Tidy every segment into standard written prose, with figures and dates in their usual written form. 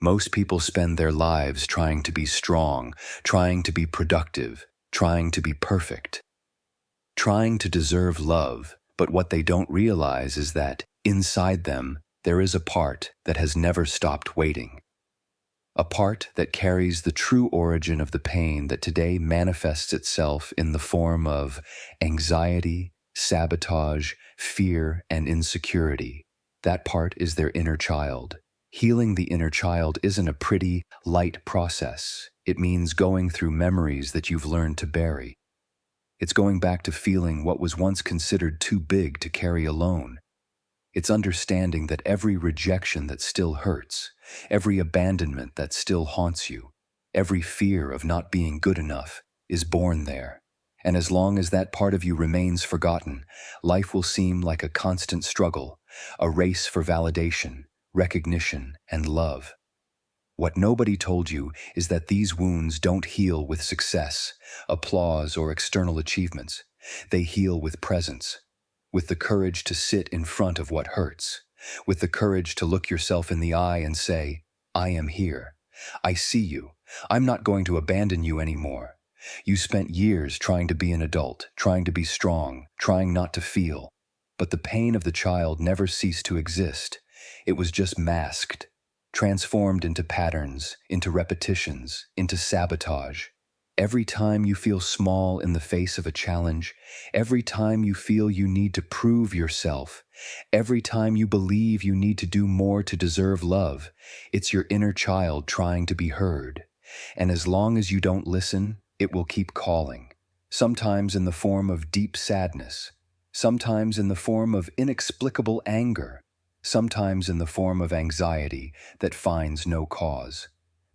Most people spend their lives trying to be strong, trying to be productive, trying to be perfect, trying to deserve love, but what they don't realize is that, inside them, there is a part that has never stopped waiting. A part that carries the true origin of the pain that today manifests itself in the form of anxiety, sabotage, fear, and insecurity. That part is their inner child. Healing the inner child isn't a pretty, light process. It means going through memories that you've learned to bury. It's going back to feeling what was once considered too big to carry alone. It's understanding that every rejection that still hurts, every abandonment that still haunts you, every fear of not being good enough is born there. And as long as that part of you remains forgotten, life will seem like a constant struggle, a race for validation, recognition, and love. What nobody told you is that these wounds don't heal with success, applause, or external achievements. They heal with presence, with the courage to sit in front of what hurts, with the courage to look yourself in the eye and say, I am here. I see you. I'm not going to abandon you anymore. You spent years trying to be an adult, trying to be strong, trying not to feel. But the pain of the child never ceased to exist. It was just masked, transformed into patterns, into repetitions, into sabotage. Every time you feel small in the face of a challenge, every time you feel you need to prove yourself, every time you believe you need to do more to deserve love, it's your inner child trying to be heard. And as long as you don't listen, it will keep calling, sometimes in the form of deep sadness, sometimes in the form of inexplicable anger, sometimes in the form of anxiety that finds no cause.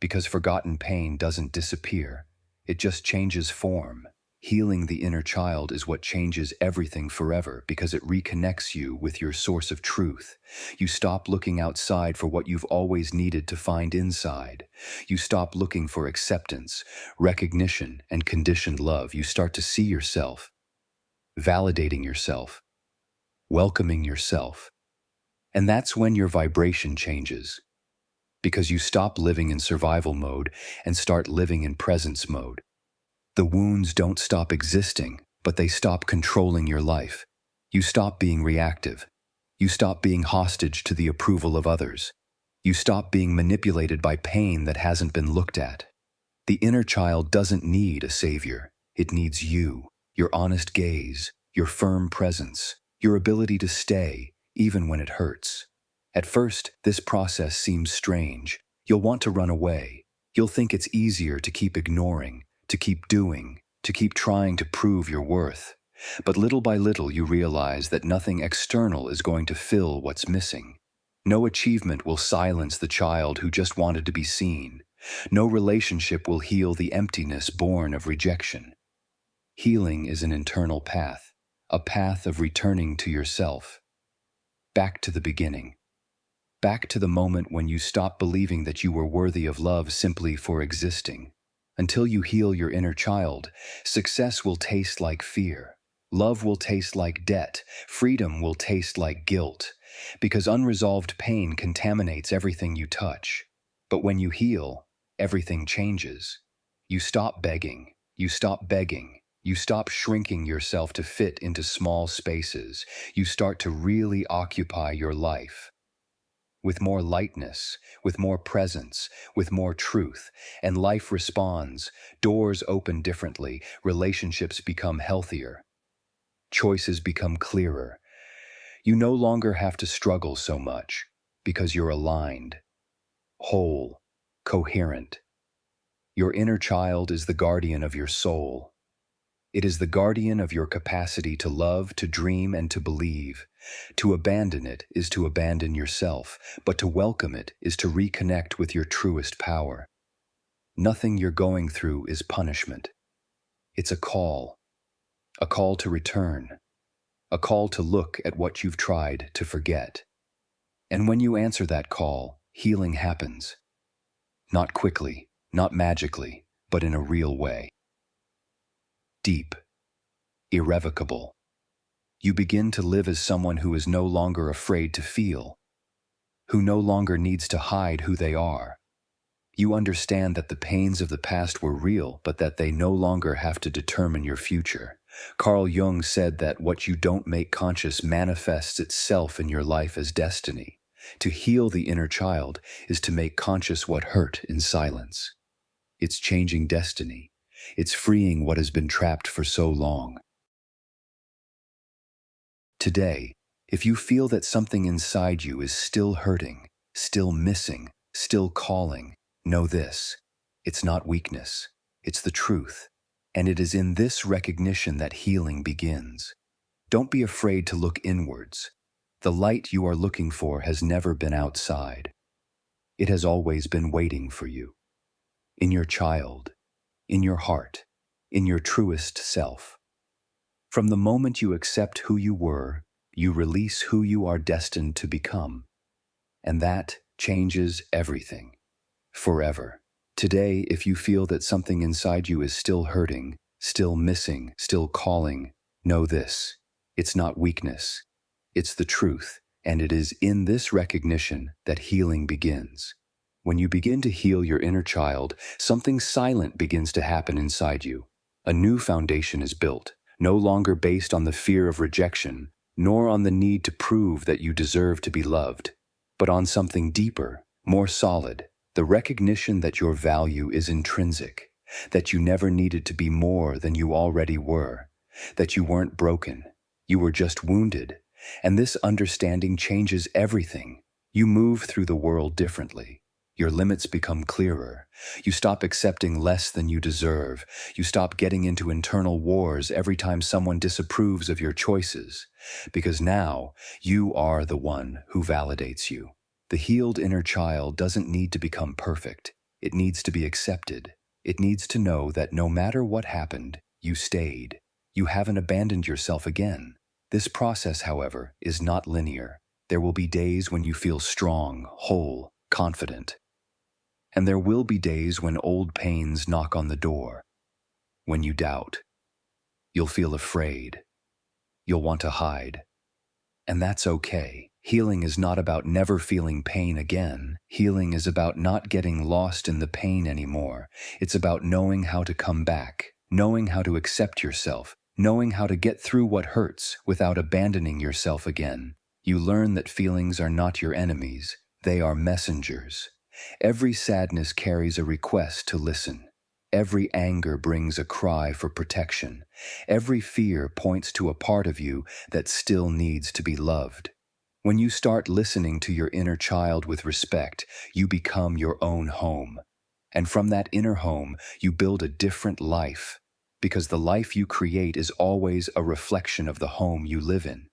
Because forgotten pain doesn't disappear. It just changes form. Healing the inner child is what changes everything forever because it reconnects you with your source of truth. You stop looking outside for what you've always needed to find inside. You stop looking for acceptance, recognition, and conditioned love. You start to see yourself, validating yourself, welcoming yourself. And that's when your vibration changes. Because you stop living in survival mode and start living in presence mode. The wounds don't stop existing, but they stop controlling your life. You stop being reactive. You stop being hostage to the approval of others. You stop being manipulated by pain that hasn't been looked at. The inner child doesn't need a savior. It needs you, your honest gaze, your firm presence, your ability to stay, even when it hurts. At first, this process seems strange. You'll want to run away. You'll think it's easier to keep ignoring, to keep doing, to keep trying to prove your worth. But little by little you realize that nothing external is going to fill what's missing. No achievement will silence the child who just wanted to be seen. No relationship will heal the emptiness born of rejection. Healing is an internal path, a path of returning to yourself. Back to the beginning. Back to the moment when you stopped believing that you were worthy of love simply for existing. Until you heal your inner child, success will taste like fear. Love will taste like debt. Freedom will taste like guilt. Because unresolved pain contaminates everything you touch. But when you heal, everything changes. You stop begging. You stop begging. You stop shrinking yourself to fit into small spaces. You start to really occupy your life. With more lightness, with more presence, with more truth, and life responds, doors open differently, relationships become healthier, choices become clearer. You no longer have to struggle so much because you're aligned, whole, coherent. Your inner child is the guardian of your soul. It is the guardian of your capacity to love, to dream, and to believe. To abandon it is to abandon yourself, but to welcome it is to reconnect with your truest power. Nothing you're going through is punishment. It's a call to return, a call to look at what you've tried to forget. And when you answer that call, healing happens. Not quickly, not magically, but in a real way. Deep, irrevocable. You begin to live as someone who is no longer afraid to feel, who no longer needs to hide who they are, You understand that the pains of the past were real, but that they no longer have to determine your future. Carl Jung said that what you don't make conscious manifests itself in your life as destiny. To heal the inner child is to make conscious what hurt in silence. It's changing destiny. It's freeing what has been trapped for so long. Today, if you feel that something inside you is still hurting, still missing, still calling, know this: it's not weakness, it's the truth. And it is in this recognition that healing begins. Don't be afraid to look inwards. The light you are looking for has never been outside. It has always been waiting for you. In your child, in your heart, in your truest self. From the moment you accept who you were, you release who you are destined to become. And that changes everything. Forever. Today, if you feel that something inside you is still hurting, still missing, still calling, know this: it's not weakness, it's the truth, and it is in this recognition that healing begins. When you begin to heal your inner child, something silent begins to happen inside you. A new foundation is built, no longer based on the fear of rejection, nor on the need to prove that you deserve to be loved, but on something deeper, more solid: the recognition that your value is intrinsic, that you never needed to be more than you already were, that you weren't broken, you were just wounded. And this understanding changes everything. You move through the world differently. Your limits become clearer. You stop accepting less than you deserve. You stop getting into internal wars every time someone disapproves of your choices, because now you are the one who validates you. The healed inner child doesn't need to become perfect. It needs to be accepted. It needs to know that no matter what happened, you stayed. You haven't abandoned yourself again. This process, however, is not linear. There will be days when you feel strong, whole, confident. And there will be days when old pains knock on the door. When you doubt. You'll feel afraid. You'll want to hide. And that's okay. Healing is not about never feeling pain again. Healing is about not getting lost in the pain anymore. It's about knowing how to come back, knowing how to accept yourself, knowing how to get through what hurts without abandoning yourself again. You learn that feelings are not your enemies. They are messengers. Every sadness carries a request to listen. Every anger brings a cry for protection. Every fear points to a part of you that still needs to be loved. When you start listening to your inner child with respect, you become your own home. And from that inner home, you build a different life, because the life you create is always a reflection of the home you live in.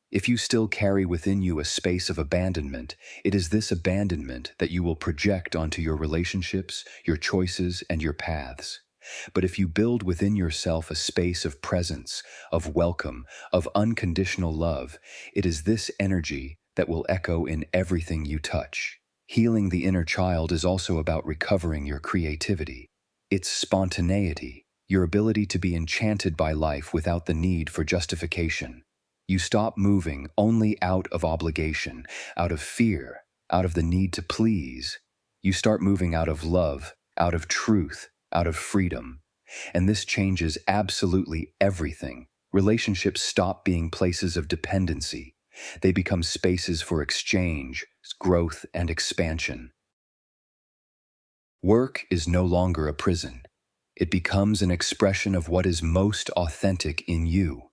If you still carry within you a space of abandonment, it is this abandonment that you will project onto your relationships, your choices, and your paths. But if you build within yourself a space of presence, of welcome, of unconditional love, it is this energy that will echo in everything you touch. Healing the inner child is also about recovering your creativity. It's spontaneity, your ability to be enchanted by life without the need for justification. You stop moving only out of obligation, out of fear, out of the need to please. You start moving out of love, out of truth, out of freedom. And this changes absolutely everything. Relationships stop being places of dependency. They become spaces for exchange, growth, and expansion. Work is no longer a prison. It becomes an expression of what is most authentic in you.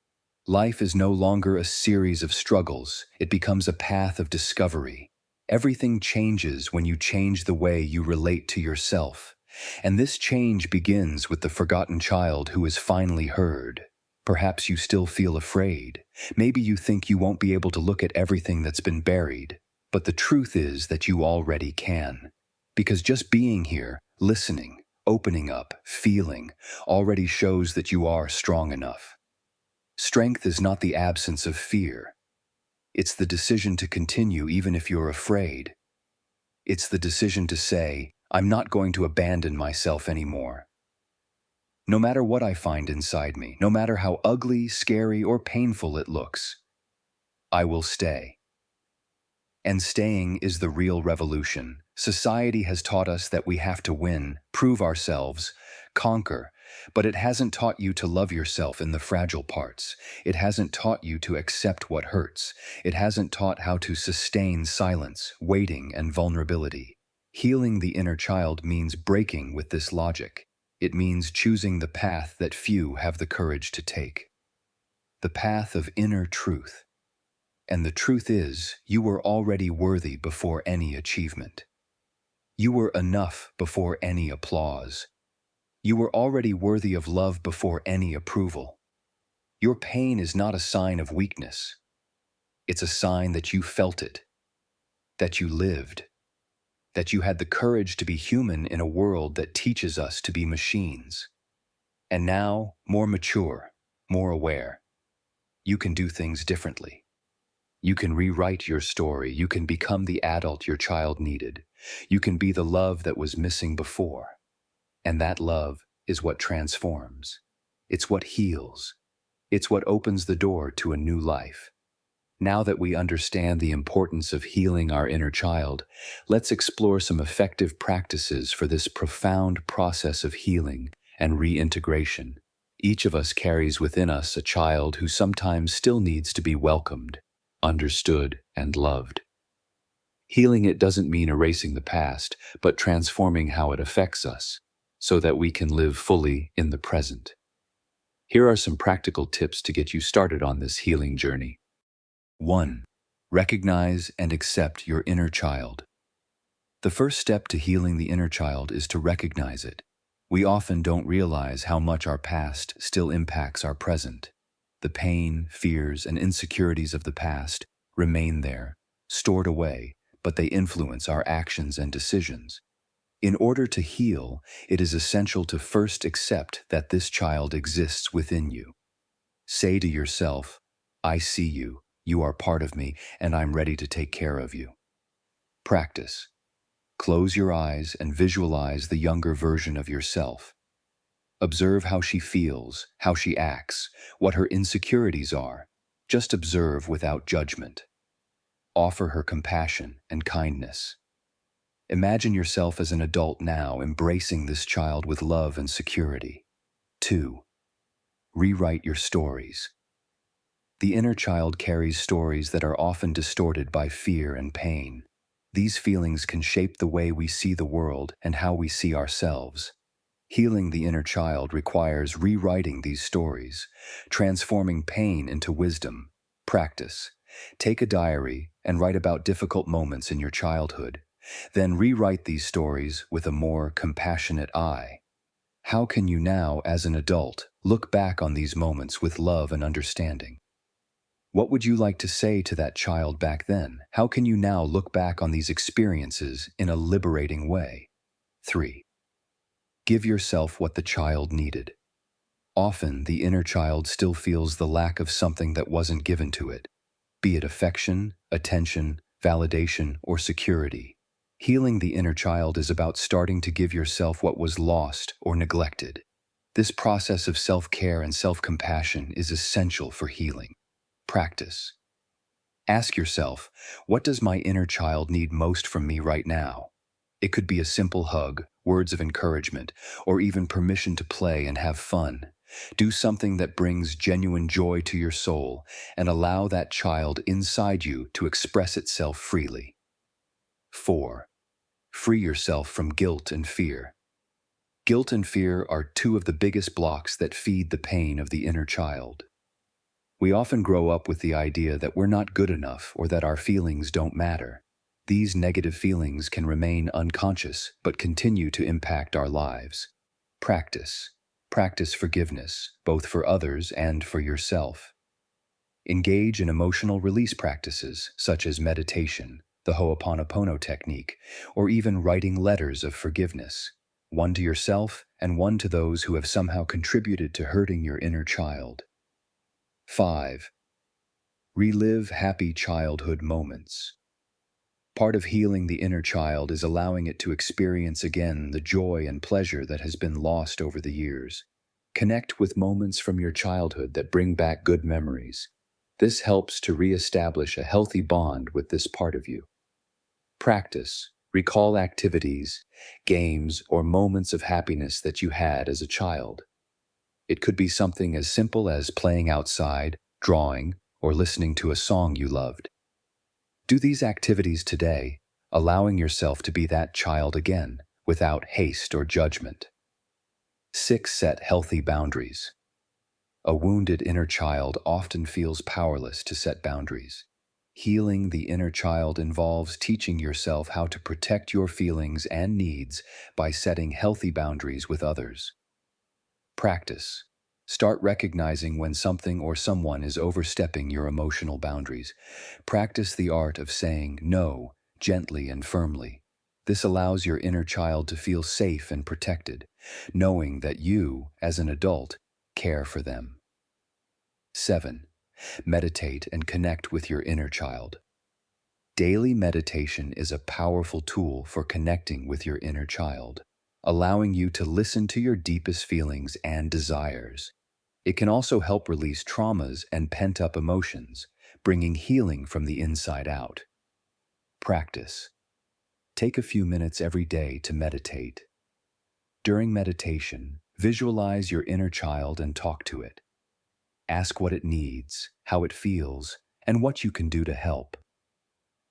Life is no longer a series of struggles. It becomes a path of discovery. Everything changes when you change the way you relate to yourself. And this change begins with the forgotten child who is finally heard. Perhaps you still feel afraid. Maybe you think you won't be able to look at everything that's been buried. But the truth is that you already can. Because just being here, listening, opening up, feeling, already shows that you are strong enough. Strength is not the absence of fear. It's the decision to continue even if you're afraid. It's the decision to say, I'm not going to abandon myself anymore. No matter what I find inside me, no matter how ugly, scary, or painful it looks, I will stay. And staying is the real revolution. Society has taught us that we have to win, prove ourselves, conquer, but it hasn't taught you to love yourself in the fragile parts. It hasn't taught you to accept what hurts. It hasn't taught how to sustain silence, waiting, and vulnerability. Healing the inner child means breaking with this logic. It means choosing the path that few have the courage to take. The path of inner truth. And the truth is, you were already worthy before any achievement. You were enough before any applause. You were already worthy of love before any approval. Your pain is not a sign of weakness. It's a sign that you felt it, that you lived, that you had the courage to be human in a world that teaches us to be machines. And now, more mature, more aware, you can do things differently. You can rewrite your story. You can become the adult your child needed. You can be the love that was missing before. And that love is what transforms. It's what heals. It's what opens the door to a new life. Now that we understand the importance of healing our inner child, let's explore some effective practices for this profound process of healing and reintegration. Each of us carries within us a child who sometimes still needs to be welcomed, understood, and loved. Healing it doesn't mean erasing the past, but transforming how it affects us, so that we can live fully in the present. Here are some practical tips to get you started on this healing journey. 1. Recognize and accept your inner child. The first step to healing the inner child is to recognize it. We often don't realize how much our past still impacts our present. The pain, fears, and insecurities of the past remain there, stored away, but they influence our actions and decisions. In order to heal, it is essential to first accept that this child exists within you. Say to yourself, "I see you, you are part of me, and I'm ready to take care of you." Practice. Close your eyes and visualize the younger version of yourself. Observe how she feels, how she acts, what her insecurities are. Just observe without judgment. Offer her compassion and kindness. Imagine yourself as an adult now, embracing this child with love and security. 2. Rewrite your stories. The inner child carries stories that are often distorted by fear and pain. These feelings can shape the way we see the world and how we see ourselves. Healing the inner child requires rewriting these stories, transforming pain into wisdom. Practice. Take a diary and write about difficult moments in your childhood. Then rewrite these stories with a more compassionate eye. How can you now, as an adult, look back on these moments with love and understanding? What would you like to say to that child back then? How can you now look back on these experiences in a liberating way? 3. Give yourself what the child needed. Often, the inner child still feels the lack of something that wasn't given to it, be it affection, attention, validation, or security. Healing the inner child is about starting to give yourself what was lost or neglected. This process of self-care and self-compassion is essential for healing. Practice. Ask yourself, what does my inner child need most from me right now? It could be a simple hug, words of encouragement, or even permission to play and have fun. Do something that brings genuine joy to your soul and allow that child inside you to express itself freely. 4. Free yourself from guilt and fear. Guilt and fear are two of the biggest blocks that feed the pain of the inner child. We often grow up with the idea that we're not good enough or that our feelings don't matter. These negative feelings can remain unconscious but continue to impact our lives. Practice. Practice forgiveness, both for others and for yourself. Engage in emotional release practices such as meditation, the Ho'oponopono technique, or even writing letters of forgiveness, one to yourself and one to those who have somehow contributed to hurting your inner child. 5. Relive happy childhood moments. Part of healing the inner child is allowing it to experience again the joy and pleasure that has been lost over the years. Connect with moments from your childhood that bring back good memories. This helps to reestablish a healthy bond with this part of you. Practice. Recall activities, games, or moments of happiness that you had as a child. It could be something as simple as playing outside, drawing, or listening to a song you loved. Do these activities today, allowing yourself to be that child again, without haste or judgment. 6. Set healthy boundaries. A wounded inner child often feels powerless to set boundaries. Healing the inner child involves teaching yourself how to protect your feelings and needs by setting healthy boundaries with others. Practice. Start recognizing when something or someone is overstepping your emotional boundaries. Practice the art of saying no gently and firmly. This allows your inner child to feel safe and protected, knowing that you, as an adult, care for them. 7. Meditate and connect with your inner child. Daily meditation is a powerful tool for connecting with your inner child, allowing you to listen to your deepest feelings and desires. It can also help release traumas and pent-up emotions, bringing healing from the inside out. Practice. Take a few minutes every day to meditate. During meditation, visualize your inner child and talk to it. Ask what it needs, how it feels, and what you can do to help.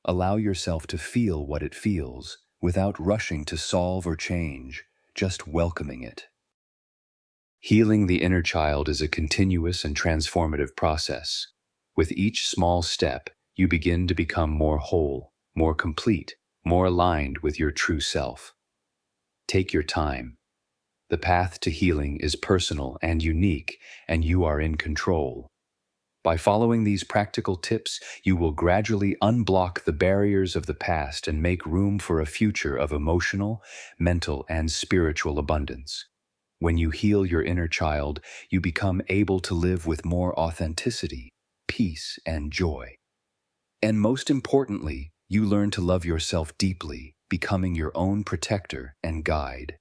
Allow yourself to feel what it feels without rushing to solve or change, just welcoming it. Healing the inner child is a continuous and transformative process. With each small step, you begin to become more whole, more complete, more aligned with your true self. Take your time. The path to healing is personal and unique, and you are in control. By following these practical tips, you will gradually unblock the barriers of the past and make room for a future of emotional, mental, and spiritual abundance. When you heal your inner child, you become able to live with more authenticity, peace, and joy. And most importantly, you learn to love yourself deeply, becoming your own protector and guide.